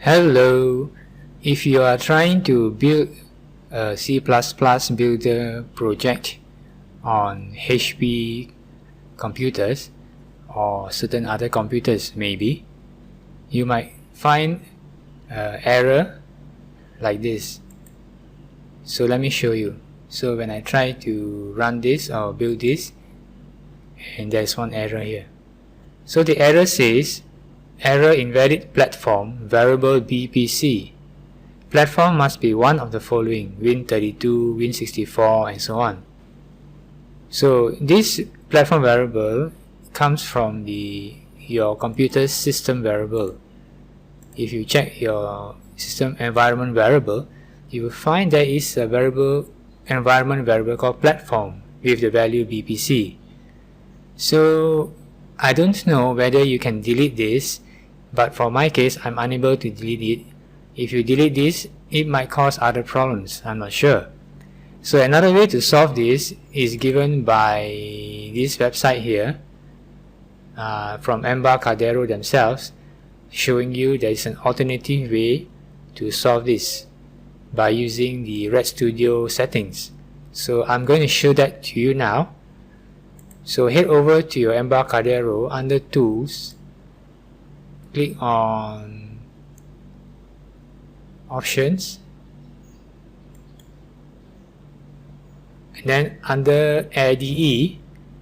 Hello! If you are trying to build a C++ builder project on HP computers or certain other computers maybe, you might find error like this. So let me show you. So when I try to run this or build this, and there's one error here. So the error says error invalid platform variable BPC. Platform must be one of the following: Win32, Win64, and so on. So this platform variable comes from your computer's system variable. If you check your system environment variable, you will find there is a environment variable called platform with the value BPC. So I don't know whether you can delete this, but for my case, I'm unable to delete it. If you delete this, it might cause other problems. I'm not sure. So another way to solve this is given by this website here from Cardero themselves, showing you there is an alternative way to solve this by using the Red Studio settings. So I'm going to show that to you now. So head over to your Cardero under Tools, click on Options, and then under IDE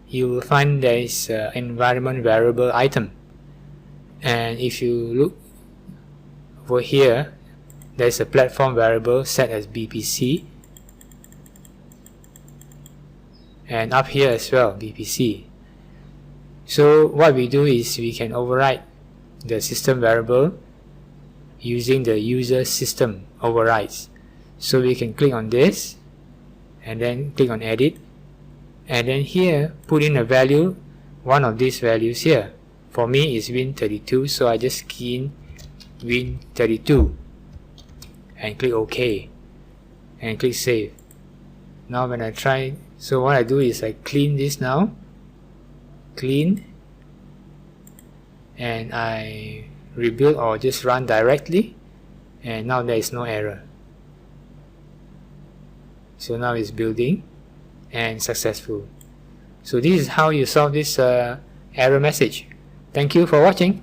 you will find there is environment variable item, and if you look over here, there is a platform variable set as BPC, and up here as well, BPC. So what we do is we can override the system variable using the user system overrides. So we can click on this and then click on edit, and then here put in a value, one of these values here. For me is Win32, so I just key in Win32 and click OK and click save. Now when I try, so what I do is I clean this now, clean, and I rebuild or just run directly, and now there is no error. So now it's building and successful. So this is how you solve this error message. Thank you for watching.